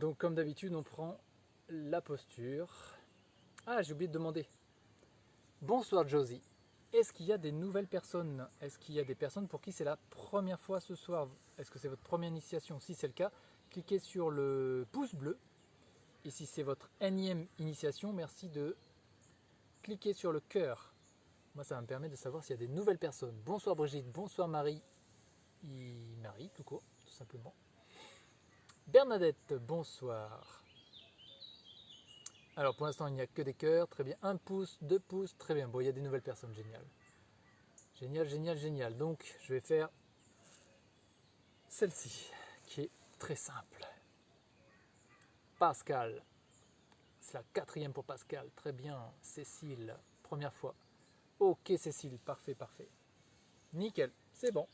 Donc comme d'habitude, on prend la posture. Ah, j'ai oublié de demander. Bonsoir Josie. Est-ce qu'il y a des nouvelles personnes? Est-ce qu'il y a des personnes pour qui c'est la première fois ce soir? Est-ce que c'est votre première initiation? Si c'est le cas, cliquez sur le pouce bleu. Et si c'est votre énième initiation, merci de cliquer sur le cœur. Moi, ça va me permettre de savoir s'il y a des nouvelles personnes. Bonsoir Brigitte, bonsoir Marie. Marie, tout court, tout simplement. Bernadette, bonsoir. Alors pour l'instant, il n'y a que des cœurs, très bien. 1 pouce, 2 pouces, très bien. Bon, il y a des nouvelles personnes, génial. Génial, génial, génial. Donc, je vais faire celle-ci, qui est très simple. Pascal. C'est la 4e pour Pascal. Très bien. Cécile, première fois. Ok, Cécile, parfait, parfait. Nickel, c'est bon.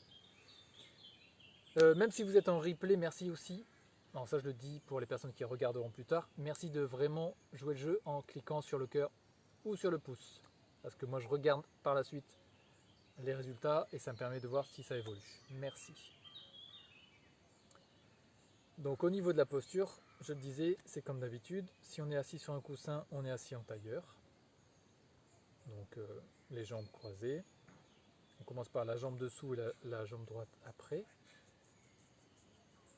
Même si vous êtes en replay, merci aussi. Alors ça, je le dis pour les personnes qui regarderont plus tard. Merci de vraiment jouer le jeu en cliquant sur le cœur ou sur le pouce. Parce que moi, je regarde par la suite les résultats et ça me permet de voir si ça évolue. Merci. Donc au niveau de la posture, je le disais, c'est comme d'habitude. Si on est assis sur un coussin, on est assis en tailleur. Donc les jambes croisées. On commence par la jambe dessous et la jambe droite après.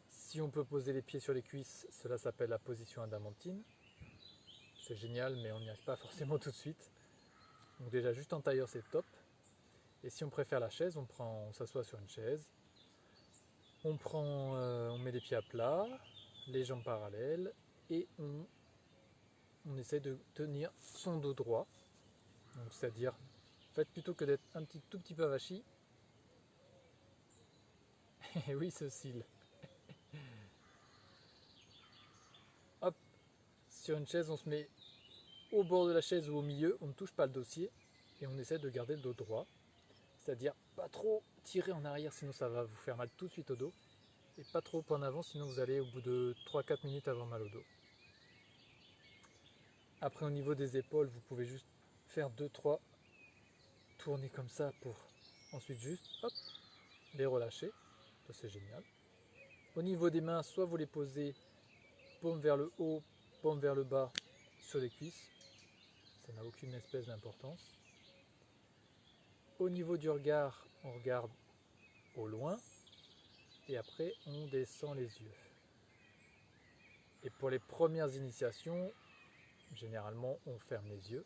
Si on peut poser les pieds sur les cuisses, cela s'appelle la position adamantine. C'est génial, mais on n'y arrive pas forcément tout de suite. Donc déjà, juste en tailleur, c'est top. Et si on préfère la chaise, on s'assoit sur une chaise. On met les pieds à plat, les jambes parallèles, et on essaie de tenir son dos droit. Donc c'est-à-dire, en fait, plutôt que d'être tout petit peu avachi, et oui, ce cil. Hop, sur une chaise, on se met au bord de la chaise ou au milieu, on ne touche pas le dossier, et on essaie de garder le dos droit. C'est-à-dire pas trop tirer en arrière, sinon ça va vous faire mal tout de suite au dos. Et pas trop en avant, sinon vous allez au bout de 3-4 minutes avoir mal au dos. Après au niveau des épaules, vous pouvez juste faire 2-3 tournées comme ça pour ensuite juste hop, les relâcher. Ça c'est génial. Au niveau des mains, soit vous les posez paume vers le haut, paume vers le bas sur les cuisses. Ça n'a aucune espèce d'importance. Au niveau du regard, on regarde au loin. Et après, on descend les yeux. Et pour les premières initiations, généralement, on ferme les yeux.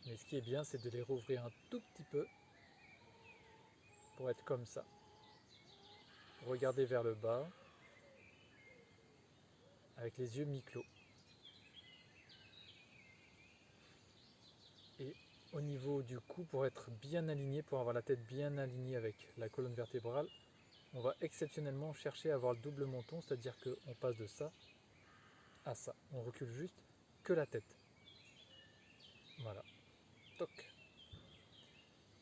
Mais ce qui est bien, c'est de les rouvrir un tout petit peu pour être comme ça. Regardez vers le bas avec les yeux mi-clos. Et au niveau du cou, pour être bien aligné, pour avoir la tête bien alignée avec la colonne vertébrale, on va exceptionnellement chercher à avoir le double menton, c'est-à-dire qu'on passe de ça à ça. On recule juste que la tête. Voilà. Toc.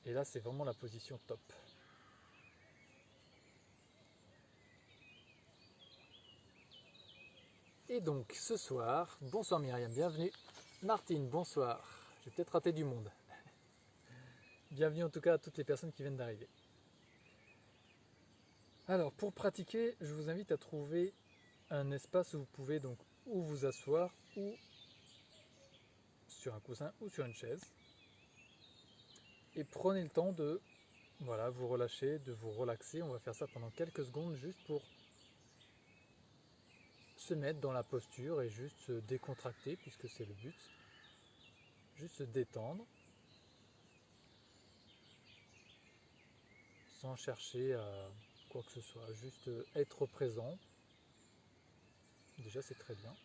Et là, c'est vraiment la position top. Et donc, ce soir, bonsoir Myriam, bienvenue. Martine, bonsoir. J'ai peut-être raté du monde. Bienvenue en tout cas à toutes les personnes qui viennent d'arriver. Alors, pour pratiquer, je vous invite à trouver un espace où vous pouvez donc ou vous asseoir ou sur un coussin ou sur une chaise. Et prenez le temps de vous relâcher, de vous relaxer. On va faire ça pendant quelques secondes juste pour se mettre dans la posture et juste se décontracter puisque c'est le but. Juste se détendre sans chercher à quoi que ce soit, juste être présent. Déjà c'est très bien.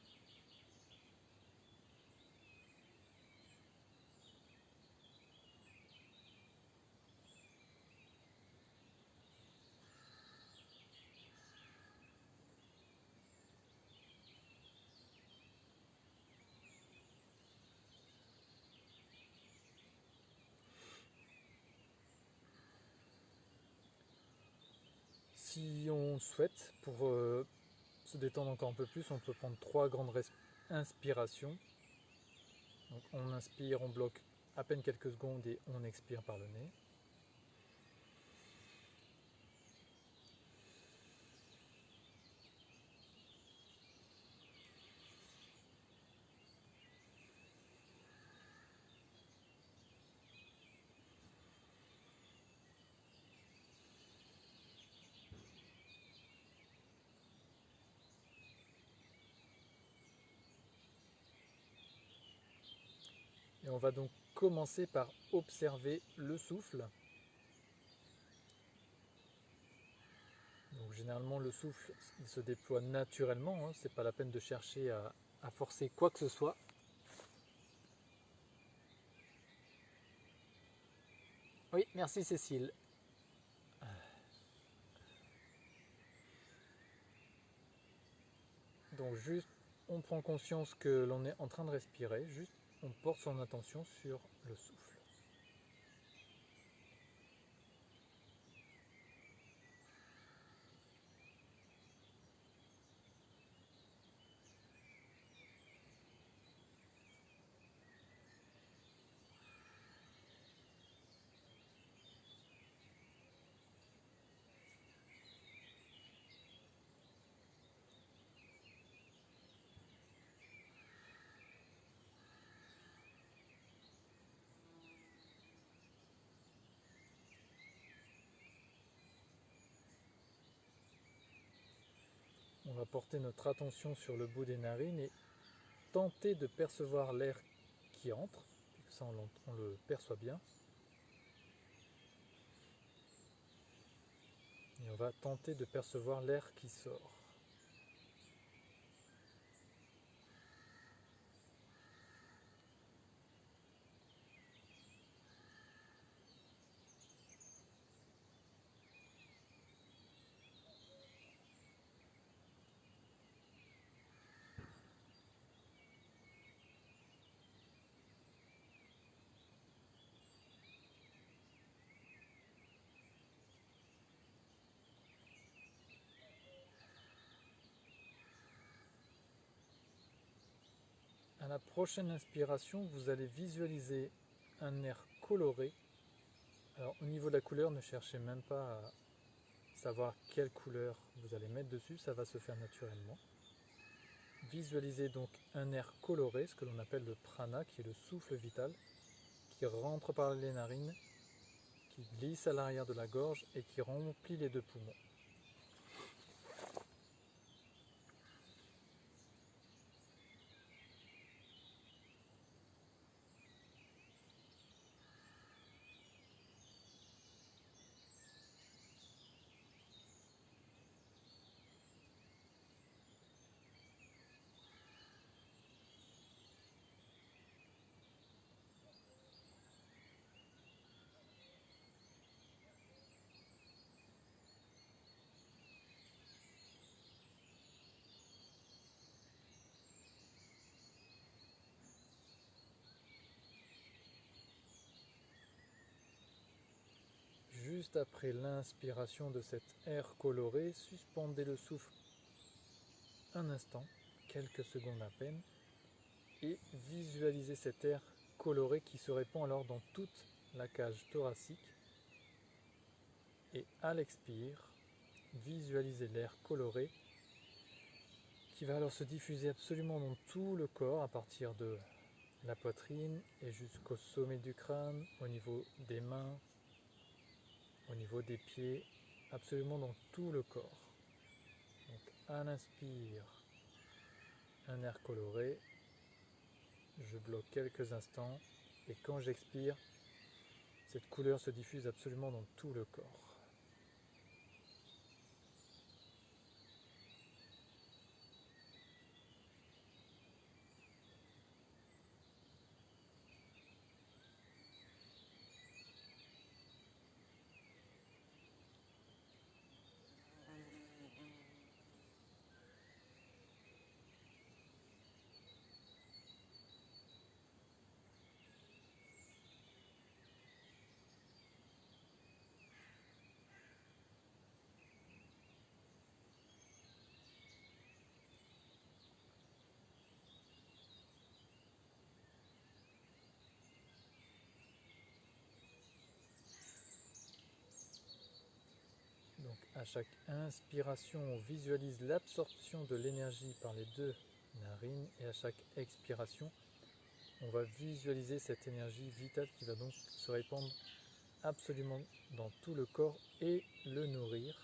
Si on souhaite, pour se détendre encore un peu plus, on peut prendre 3 grandes inspirations. Donc on inspire, on bloque à peine quelques secondes et on expire par le nez. Et on va donc commencer par observer le souffle. Donc généralement le souffle il se déploie naturellement, hein, c'est pas la peine de chercher à forcer quoi que ce soit. Oui, merci Cécile. Donc juste, on prend conscience que l'on est en train de respirer, juste on porte son attention sur le souffle. On va porter notre attention sur le bout des narines et tenter de percevoir l'air qui entre, puisque ça on le perçoit bien. Et on va tenter de percevoir l'air qui sort. À la prochaine inspiration, vous allez visualiser un air coloré. Alors au niveau de la couleur, ne cherchez même pas à savoir quelle couleur vous allez mettre dessus, ça va se faire naturellement. Visualisez donc un air coloré, ce que l'on appelle le prana, qui est le souffle vital, qui rentre par les narines, qui glisse à l'arrière de la gorge et qui remplit les deux poumons. Juste après l'inspiration de cet air coloré, suspendez le souffle un instant, quelques secondes à peine, et visualisez cet air coloré qui se répand alors dans toute la cage thoracique. Et à l'expire, visualisez l'air coloré qui va alors se diffuser absolument dans tout le corps à partir de la poitrine et jusqu'au sommet du crâne, au niveau des mains, au niveau des pieds, absolument dans tout le corps. Donc à l'inspire, un air coloré, je bloque quelques instants et quand j'expire, cette couleur se diffuse absolument dans tout le corps. Donc à chaque inspiration, on visualise l'absorption de l'énergie par les deux narines et à chaque expiration, on va visualiser cette énergie vitale qui va donc se répandre absolument dans tout le corps et le nourrir.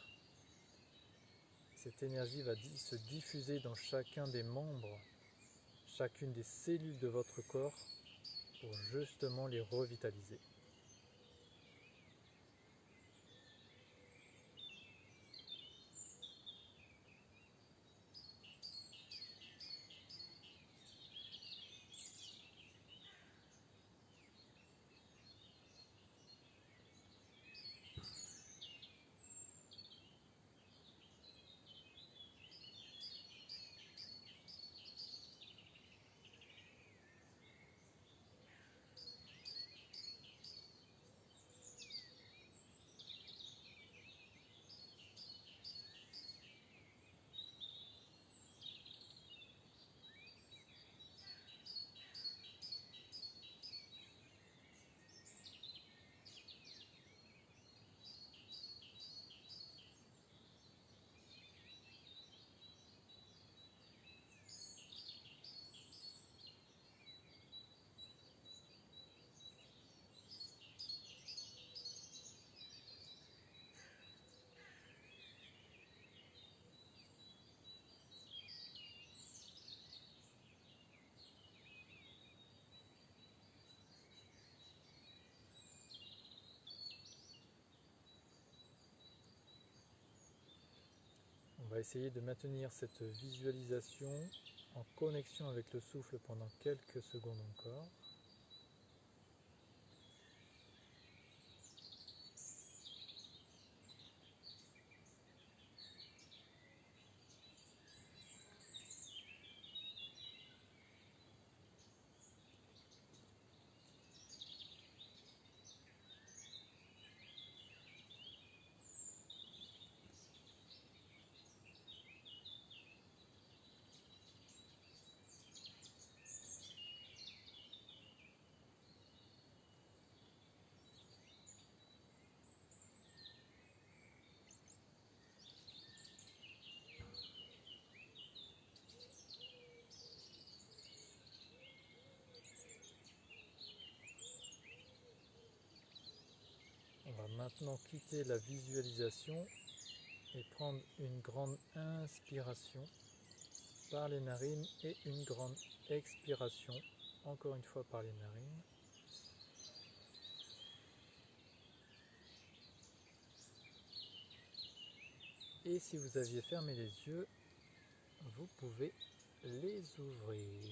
Cette énergie va se diffuser dans chacun des membres, chacune des cellules de votre corps pour justement les revitaliser. On va essayer de maintenir cette visualisation en connexion avec le souffle pendant quelques secondes encore. On va maintenant quitter la visualisation et prendre une grande inspiration par les narines et une grande expiration, encore une fois par les narines. Et si vous aviez fermé les yeux, vous pouvez les ouvrir.